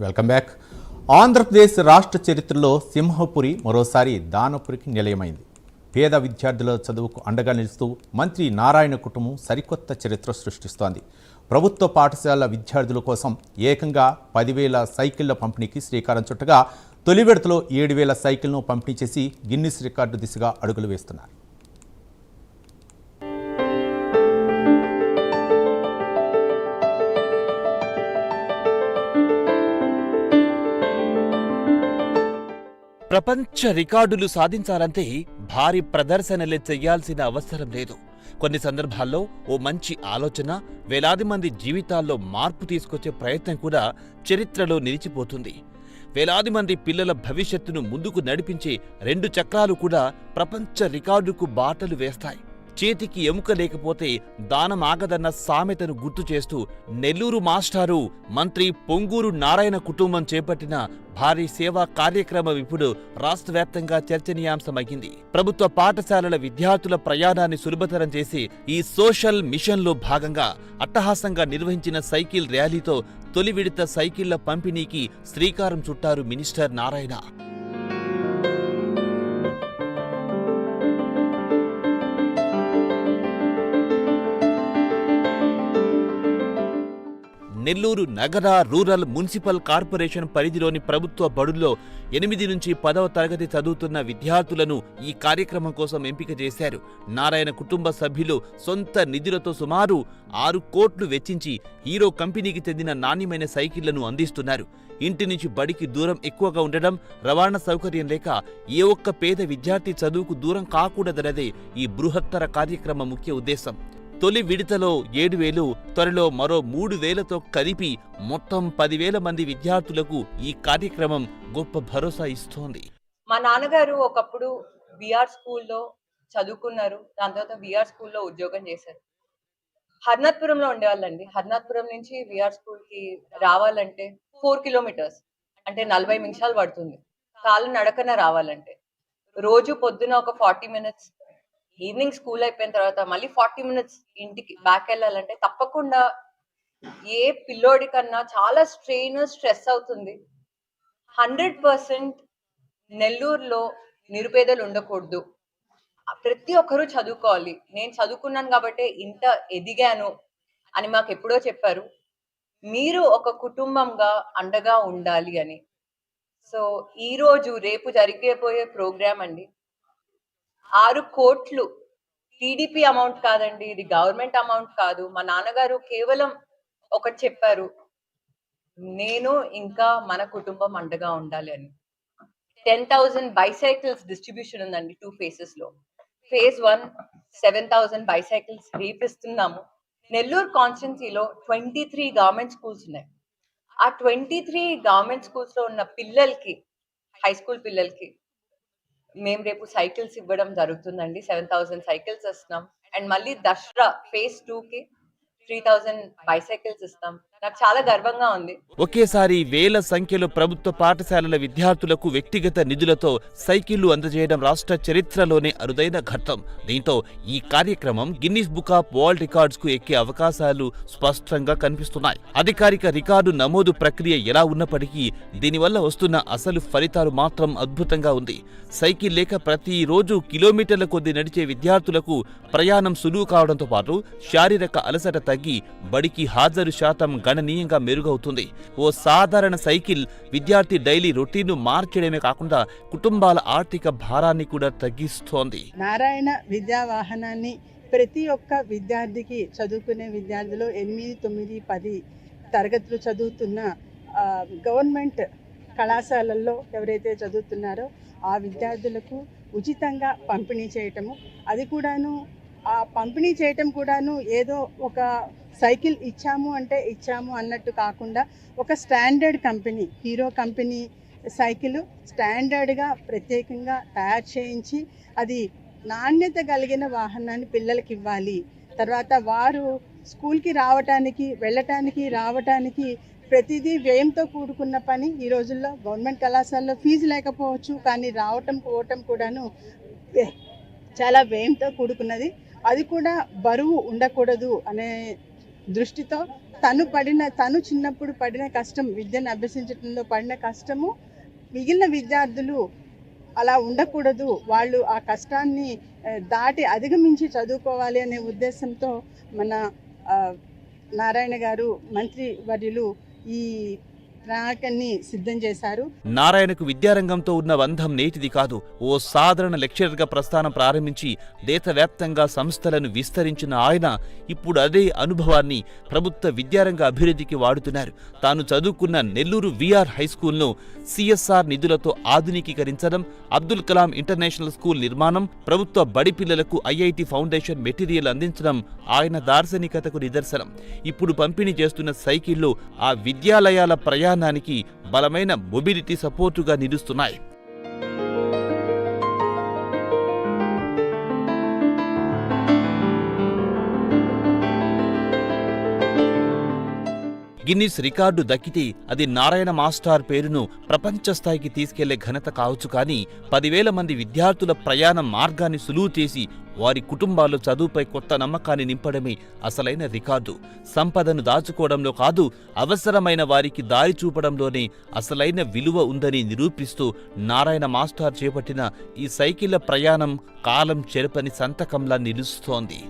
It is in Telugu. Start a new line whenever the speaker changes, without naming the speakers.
Welcome back. ఆంధ్రప్రదేశ్ రాష్ట్ర చరిత్రలో సింహపురి మరోసారి దానపురికి నిలయమైంది. పేద విద్యార్థుల చదువుకు అండగా నిలుస్తూ మంత్రి నారాయణ కుటుంబం సరికొత్త చరిత్ర సృష్టిస్తోంది. ప్రభుత్వ పాఠశాల విద్యార్థుల కోసం ఏకంగా 10,000 సైకిళ్ల పంపిణీకి శ్రీకారం చుట్టగా తొలి విడతలో 7,000 సైకిళ్లను పంపిణీ చేసి గిన్నిస్ రికార్డు దిశగా అడుగులు వేస్తున్నారు.
ప్రపంచ రికార్డులు సాధించాలంటే భారీ ప్రదర్శనలే చెయ్యాల్సిన అవసరం లేదు. కొన్ని సందర్భాల్లో ఓ మంచి ఆలోచన వేలాది మంది జీవితాల్లో మార్పు తీసుకొచ్చే ప్రయత్నం కూడా చరిత్రలో నిలిచిపోతుంది. వేలాది మంది పిల్లల భవిష్యత్తును ముందుకు నడిపించే 2 చక్రాలు కూడా ప్రపంచ రికార్డుకు బాటలు వేస్తాయి. చేతికి ఎముక లేకపోతే దానమాగదన్న సామెతను గుర్తు చేస్తూ నెల్లూరు మాస్టారు మంత్రి పొంగూరు నారాయణ కుటుంబం చేపట్టిన భారీ సేవా కార్యక్రమం ఇప్పుడు రాష్ట్ర వ్యాప్తంగా చర్చనీయాంశమైంది. ప్రభుత్వ పాఠశాలల విద్యార్థుల ప్రయాణాన్ని సులభతరం చేసి ఈ సోషల్ మిషన్లో భాగంగా అట్టహాసంగా నిర్వహించిన సైకిల్ ర్యాలీతో తొలి విడత సైకిళ్ల పంపిణీకి శ్రీకారం చుట్టారు మినిస్టర్ నారాయణ. నెల్లూరు నగర రూరల్ మున్సిపల్ కార్పొరేషన్ పరిధిలోని ప్రభుత్వ బడుల్లో 8 నుంచి 10వ తరగతి చదువుతున్న విద్యార్థులను ఈ కార్యక్రమం కోసం ఎంపిక చేశారు. నారాయణ కుటుంబ సభ్యులు సొంత నిధులతో సుమారు 6 కోట్లు వెచ్చించి హీరో కంపెనీకి చెందిన నాణ్యమైన సైకిళ్లను అందిస్తున్నారు. ఇంటి నుంచి బడికి దూరం ఎక్కువగా ఉండడం, రవాణా సౌకర్యం లేక ఏ ఒక్క పేద విద్యార్థి చదువుకు దూరం కాకూడదన్నదే ఈ బృహత్తర కార్యక్రమ ముఖ్య ఉద్దేశం. తొలి విడతలో 7,000, త్వరలో మరో 3,000తో కలిపి మొత్తం 10,000 మంది విద్యార్థులకు ఈ కార్యక్రమం గొప్ప భరోసా ఇస్తోంది.
మా నాన్నగారు ఒకప్పుడు బిఆర్ స్కూల్లో చదువుకున్నారు. దాని తర్వాత బిఆర్ స్కూల్లో ఉద్యోగం చేశారు. హర్నాథ్పురంలో ఉండేవాళ్ళండి. హర్నాథ్పురం నుంచి బిఆర్ స్కూల్ కి రావాలంటే 4 కిలోమీటర్స్, అంటే 40 నిమిషాలు పడుతుంది కాళ్ళు నడకన రావాలంటే. రోజు పొద్దున ఒక 40 మినిట్స్, ఈవినింగ్ స్కూల్ అయిపోయిన తర్వాత మళ్ళీ 40 మినిట్స్ ఇంటికి బ్యాక్ వెళ్ళాలంటే తప్పకుండా ఏ పిల్లోడి కన్నా చాలా స్ట్రెస్ అవుతుంది. 100% నెల్లూరులో నిరుపేదలు ఉండకూడదు. ప్రతి ఒక్కరూ చదువుకోవాలి. నేను చదువుకున్నాను కాబట్టి ఇంత ఎదిగాను అని మాకు ఎప్పుడో చెప్పారు. మీరు ఒక కుటుంబంగా అండగా ఉండాలి అని. సో ఈ రోజు రేపు జరిగిపోయే ప్రోగ్రామ్ అండి. 6 కోట్లు టీడీపీ అమౌంట్ కాదండి, ఇది గవర్నమెంట్ అమౌంట్ కాదు. మా నాన్నగారు కేవలం ఒకటి చెప్పారు, నేను ఇంకా మన కుటుంబం అండగా ఉండాలి అని. 10,000 బైసైకిల్స్ డిస్ట్రిబ్యూషన్ ఉందండి 2 phases లో. phase 1 7,000 bicycles రేపిస్తున్నాము. నెల్లూరు కాన్స్టిట్యున్సీలో 23 గవర్నమెంట్ స్కూల్స్ ఉన్నాయి. ఆ 23 గవర్నమెంట్ స్కూల్స్ లో ఉన్న పిల్లలకి, హై స్కూల్ పిల్లలకి మేము రేపు సైకిల్స్ ఇవ్వడం జరుగుతుందండి. 7,000 సైకిల్స్ ఇస్తున్నాం. అండ్ మళ్ళీ దసరా phase 2 కి 3,000 బైసైకిల్స్ ఇస్తాం. నాకు చాలా గర్వంగా ఉంది.
ఒకేసారి వేల సంఖ్యలో ప్రభుత్వ పాఠశాలల విద్యార్థులకు వ్యక్తిగత నిధులతో సైకిళ్లు అందజేయడం రాష్ట్ర చరిత్రలోనే అరుదైన ఘట్టం. దీంతో ఈ కార్యక్రమం Guinness book of world records కు ఎక్కే అవకాశాలు స్పష్టంగా కనిపిస్తున్నాయి. అధికారిక రికార్డు నమోదు ప్రక్రియ ఎలా ఉన్నప్పటికీ దీనివల్ల వస్తున్న అసలు ఫలితాలు మాత్రం అద్భుతంగా ఉంది. సైకిల్ లేక ప్రతిరోజు కిలోమీటర్ల కొద్దీ నడిచే విద్యార్థులకు ప్రయాణం సులువు కావడంతో పాటు శారీరక అలసట తగ్గి బడికి హాజరు శాతం గణనీయంగా మెరుగవుతుంది. ఓ సాధారణ సైకిల్ విద్యార్థి డైలీ రొటీన్ను మార్చడమే కాకుండా కుటుంబాల ఆర్థిక భారాన్ని కూడా తగ్గిస్తోంది.
నారాయణ విద్యా వాహనాన్ని ప్రతి ఒక్క విద్యార్థికి, చదువుకునే విద్యార్థులు 8, 9, 10 తరగతులు చదువుతున్న గవర్నమెంట్ కళాశాలల్లో ఎవరైతే చదువుతున్నారో ఆ విద్యార్థులకు ఉచితంగా పంపిణీ చేయటము, అది కూడాను ఆ పంపిణీ చేయటం కూడాను ఏదో ఒక సైకిల్ ఇచ్చాము అంటే ఇచ్చాము అన్నట్టు కాకుండా ఒక standard company, hero company cycle స్టాండర్డ్గా ప్రత్యేకంగా తయారు చేయించి అది నాణ్యత కలిగిన వాహనాన్ని పిల్లలకి ఇవ్వాలి. తర్వాత వారు స్కూల్కి రావటానికి, వెళ్ళటానికి, రావటానికి ప్రతిదీ వ్యయంతో కూడుకున్న పని. ఈ రోజుల్లో గవర్నమెంట్ కళాశాలలో ఫీజు లేకపోవచ్చు, కానీ రావటం పోవటం కూడాను చాలా వ్యయంతో కూడుకున్నది. అది కూడా బరువు ఉండకూడదు అనే దృష్టితో తను చిన్నప్పుడు పడిన కష్టం, విద్యను అభ్యసించడంలో పడిన కష్టము మిగిలిన విద్యార్థులు అలా ఉండకూడదు, వాళ్ళు ఆ కష్టాన్ని దాటి అధిగమించి చదువుకోవాలి అనే ఉద్దేశంతో మన నారాయణ గారు మంత్రి వర్యులు ఈ ప్రణాళికని సిద్ధం చేశారు.
నారాయణకు విద్యారంగంతో ఉన్న బంధం నేటిది కాదు. ఓ సాధారణ లెక్చరర్గా ప్రస్థానం ప్రారంభించి దేశవ్యాప్తంగా సంస్థలను విస్తరించిన ఆయన ఇప్పుడు అదే అనుభవాన్ని ప్రభుత్వ విద్యారంగ అభివృద్ధికి వాడుతున్నారు. తాను చదువుకున్న నెల్లూరు విఆర్ హైస్కూల్ను సిఎస్ఆర్ నిధులతో ఆధునికీకరించడం, అబ్దుల్ కలాం ఇంటర్నేషనల్ స్కూల్ నిర్మాణం, ప్రభుత్వ బడి పిల్లలకు ఐఐటి ఫౌండేషన్ మెటీరియల్ అందించడం ఆయన దార్శనికతకు నిదర్శనం. ఇప్పుడు పంపిణీ చేస్తున్న సైకిళ్లు ఆ విద్యాలయాల ప్రయాణానికి బలమైన మొబిలిటీ సపోర్టుగా నిలుస్తున్నాయి. గిన్నిస్ రికార్డు దక్కితే అది నారాయణ మాస్టార్ పేరును ప్రపంచ స్థాయికి తీసుకెళ్లే ఘనత కావచ్చు. కానీ 10,000 మంది విద్యార్థుల ప్రయాణ మార్గాన్ని సులువు చేసి వారి కుటుంబాల్లో చదువుపై కొత్త నమ్మకాన్ని నింపడమే అసలైన రికార్డు. సంపదను దాచుకోవడంలో కాదు, అవసరమైన వారికి దారి చూపడంలోనే అసలైన విలువ ఉందని నిరూపిస్తూ నారాయణ మాస్టార్ చేపట్టిన ఈ సైకిళ్ల ప్రయాణం కాలం చెరపని సంతకంలా నిలుస్తోంది.